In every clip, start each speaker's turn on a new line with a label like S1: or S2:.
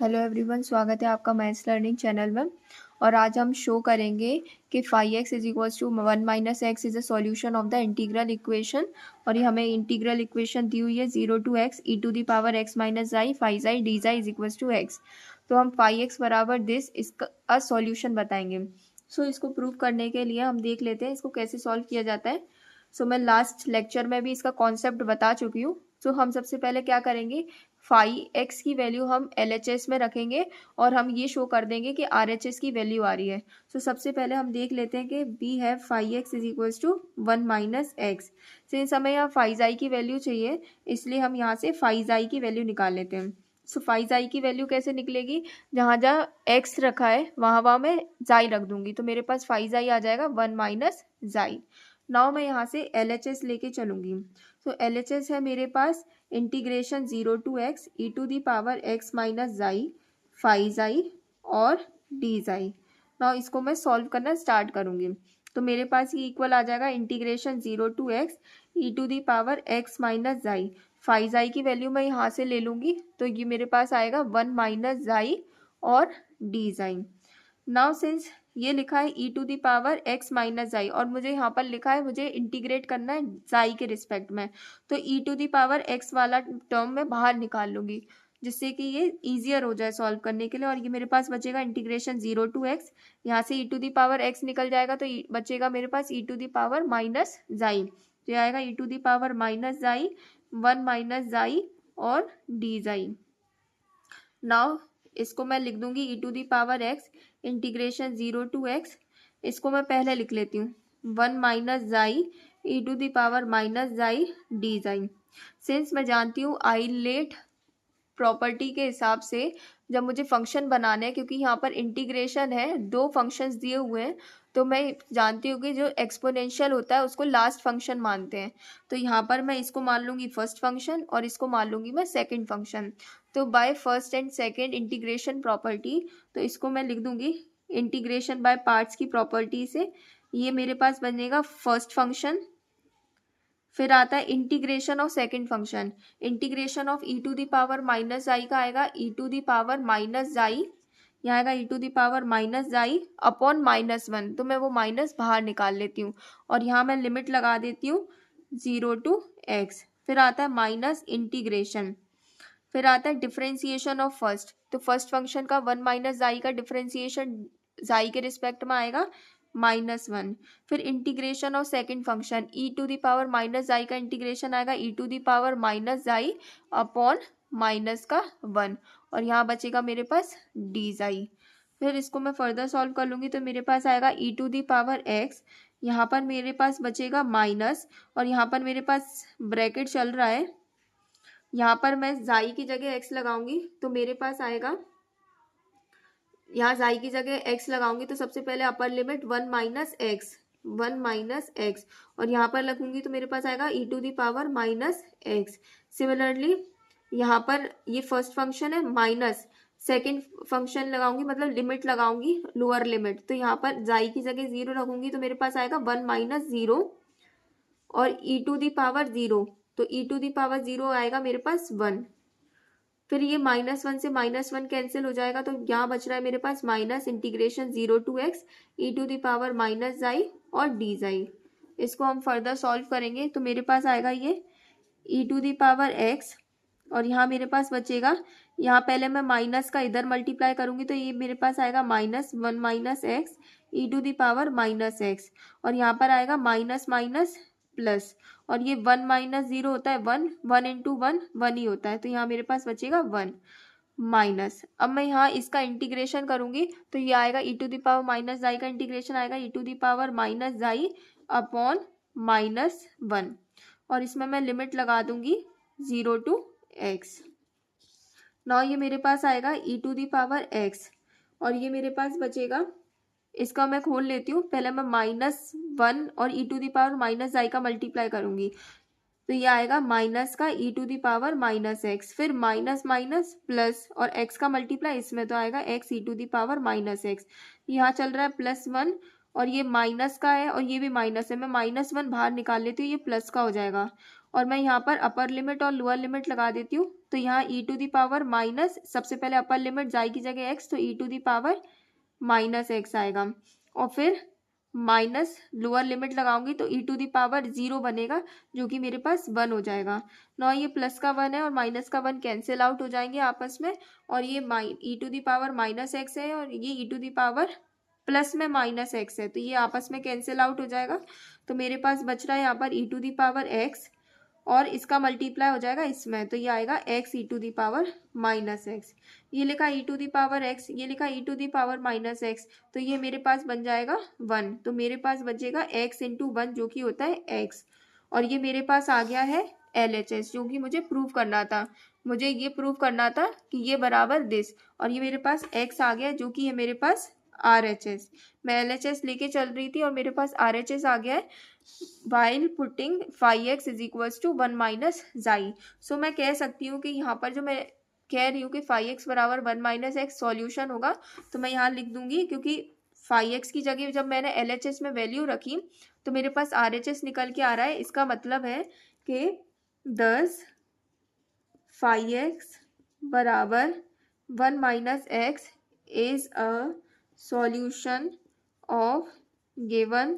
S1: Hello everyone, स्वागत है आपका मैथ्स लर्निंग चैनल में। और आज हम शो करेंगे कि 5x is equals to 1 minus X is a solution of the integral equation. और ये हमें इंटीग्रल इक्वेशन दी हुई है 0 to x e to the power x minus i 5i dy is equals to x। तो हम 5x बराबर this इसका सॉल्यूशन बताएंगे। सो इसको प्रूव करने के लिए हम देख लेते हैं इसको कैसे सॉल्व किया जाता है। मैं लास्ट लेक्चर में भी इसका कॉन्सेप्ट बता चुकी हूँ। हम सबसे पहले क्या करेंगे, 5x की वैल्यू हम LHS में रखेंगे और हम ये शो कर देंगे कि RHS की वैल्यू आ रही है। सबसे पहले हम देख लेते हैं कि we have 5x is equals to 1 minus X. Since हमें यहाँ 5i की वैल्यू चाहिए, इसलिए हम यहाँ से 5i की वैल्यू निकाल लेते हैं। 5i की वैल्यू कैसे निकलेगी, जहाँ जहाँ x रखा है वहाँ मैं जाई रख दूंगी, तो मेरे पास 5i आ जाएगा 1 माइनस जाई। नाउ मैं यहाँ से LHS लेके चलूंगी। LHS है मेरे पास integration 0 to x e to the power x minus जाई 5i और डी जाई। नाउ इसको मैं सॉल्व करना स्टार्ट करूंगी। तो मेरे पास ये इक्वल आ जाएगा integration 0 to x e to the power x minus जाई 5i की वैल्यू मैं यहाँ से ले लूंगी, तो ये मेरे पास आएगा 1 माइनस जाई और डी जाई। नाउ सिंस ये लिखा है e to the power x minus जाई और मुझे यहाँ पर लिखा है मुझे इंटीग्रेट करना है जाई के रिस्पेक्ट में, तो e to the power x वाला टर्म मैं बाहर निकाल लूंगी जिससे कि ये ईजियर हो जाए सॉल्व करने के लिए। और ये मेरे पास बचेगा इंटीग्रेशन 0 टू x, यहाँ से e to the power x निकल जाएगा तो बचेगा मेरे पास e to the power minus जाई, तो ये आएगा e to the power minus जाई 1 माइनस जाई और डी जाई। नाउ इसको मैं लिख दूंगी e to the power x integration 0 to x, इसको मैं पहले लिख लेती हूँ 1 माइनस जाई e to the power minus जाई डी जाई। सिंस मैं जानती हूँ आइलेट प्रॉपर्टी के हिसाब से जब मुझे फंक्शन बनाने हैं, क्योंकि यहाँ पर इंटीग्रेशन है, दो फंक्शंस दिए हुए हैं, तो मैं जानती हूँ कि जो एक्सपोनेंशियल होता है उसको लास्ट फंक्शन मानते हैं। तो यहाँ पर मैं इसको मान लूँगी फर्स्ट फंक्शन और इसको मान लूँगी मैं सेकंड फंक्शन। तो by first and second integration property, तो इसको मैं लिख दूँगी इंटीग्रेशन बाय पार्ट्स की प्रॉपर्टी से ये मेरे पास बनेगा फर्स्ट फंक्शन। फिर आता है integration of second function, integration of e to the power minus i का आएगा e to the power minus जाई, यहाँ आएगा e to the power minus जाई अपॉन -1, तो मैं वो माइनस बाहर निकाल लेती हूँ और यहाँ मैं लिमिट लगा देती हूँ 0 टू x। फिर आता है माइनस इंटीग्रेशन, फिर आता है डिफरेंशिएशन ऑफ फर्स्ट, तो फर्स्ट फंक्शन का 1 माइनस जाई का डिफरेंशिएशन जाई के रिस्पेक्ट में आएगा -1। फिर integration of second function e to the power minus जाई का इंटीग्रेशन आएगा e to the power minus जाई अपॉन माइनस का 1 और यहाँ बचेगा मेरे पास डी जाई। फिर इसको मैं फर्दर सॉल्व कर लूँगी तो मेरे पास आएगा e to the power x, यहाँ पर मेरे पास बचेगा माइनस और यहाँ पर मेरे पास ब्रैकेट चल रहा है, यहाँ पर मैं जाई की जगह x लगाऊंगी तो मेरे पास आएगा, यहाँ जाई की जगह x लगाऊंगी तो सबसे पहले upper limit 1 minus x, 1 minus x और यहाँ पर लगूंगी तो मेरे पास आएगा e to the power minus x. Similarly यहाँ पर ये फर्स्ट फंक्शन है माइनस सेकेंड फंक्शन लगाऊंगी, मतलब लिमिट लगाऊंगी लोअर लिमिट, तो यहाँ पर जाई की जगह 0 रखूंगी तो मेरे पास आएगा 1 माइनस 0 और e टू दी पावर 0, तो e टू दी पावर 0 आएगा मेरे पास 1। फिर ये -1 से -1 कैंसिल हो जाएगा तो यहाँ बच रहा है मेरे पास minus integration 0 to x e to the power minus जाई और डी जाई। इसको हम फर्दर सॉल्व करेंगे तो मेरे पास आएगा ये e to the power x और यहाँ मेरे पास बचेगा, यहाँ पहले मैं माइनस का इधर मल्टीप्लाई करूंगी तो ये मेरे पास आएगा -1 minus x e to the power minus x और यहाँ पर आएगा माइनस माइनस प्लस और ये 1 माइनस 0 होता है 1, 1 इंटू 1 1 ही होता है, तो यहाँ मेरे पास बचेगा 1 माइनस। अब मैं यहाँ इसका इंटीग्रेशन करूंगी तो ये आएगा e to the power minus जाई का इंटीग्रेशन आएगा e to the power minus जाई अपॉन -1 और इसमें मैं लिमिट लगा दूंगी 0 टू x। नाउ ये मेरे पास आएगा e to the power x और ये मेरे पास बचेगा, इसका मैं खोल लेती हूँ, पहले मैं -1 और e to the power minus जाई का मल्टीप्लाई करूंगी तो ये आएगा माइनस का e to the power minus x, फिर माइनस माइनस प्लस और x का मल्टीप्लाई इसमें तो आएगा x e to the power minus x. यहाँ चल रहा है +1 और ये माइनस का है और ये भी माइनस है, मैं -1 बाहर निकाल लेती हूँ, ये प्लस का हो जाएगा और मैं यहाँ पर अपर लिमिट और लोअर लिमिट लगा देती हूँ। तो यहाँ e to the power minus, सबसे पहले अपर लिमिट जाई की जगह एक्स, तो e to the power minus x आएगा, और फिर माइनस लोअर लिमिट लगाऊंगी तो ई टू दी पावर 0 बनेगा, जो कि मेरे पास 1 हो जाएगा। ना ये प्लस का 1 है और माइनस का 1 कैंसिल आउट हो जाएंगे आपस में, और ये e to the power minus x है और ये e to the power plus में माइनस एक्स है, तो ये आपस में कैंसिल आउट हो जाएगा। तो मेरे पास बच रहा है यहाँ पर e to the power x, और इसका मल्टीप्लाई हो जाएगा इसमें, तो ये आएगा x e to the power minus x. ये लिखा e to the power x, ये लिखा e to the power minus x, तो ये मेरे पास बन जाएगा 1। तो मेरे पास बचेगा एक्स इंटू 1 जो कि होता है एक्स, और ये मेरे पास आ गया है LHS, जो कि मुझे प्रूव करना था। मुझे ये प्रूव करना था कि ये बराबर दिस, और ये मेरे पास x आ गया जो कि है मेरे पास RHS। मैं LHS लेके चल रही थी और मेरे पास RHS आ गया है while putting phi x is equals to 1 minus जाई। सो मैं कह सकती हूँ कि यहाँ पर जो मैं कह रही हूँ कि phi x बराबर 1 माइनस एक्स सॉल्यूशन होगा, तो मैं यहाँ लिख दूंगी, क्योंकि phi x की जगह जब मैंने LHS में वैल्यू रखी तो मेरे पास RHS निकल के आ रहा है। इसका मतलब है कि 10 phi x बराबर 1 minus X is a solution of given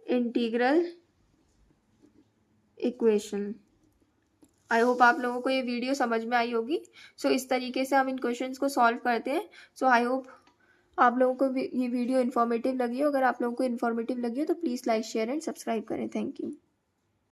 S1: integral equation. I hope आप लोगों को ये वीडियो समझ में आई होगी। सो इस तरीके से हम इन क्वेश्चंस को सॉल्व करते हैं। सो आई होप आप लोगों को ये वीडियो इन्फॉर्मेटिव लगी हो। अगर आप लोगों को इन्फॉर्मेटिव लगी हो तो please like share and subscribe करें। Thank you.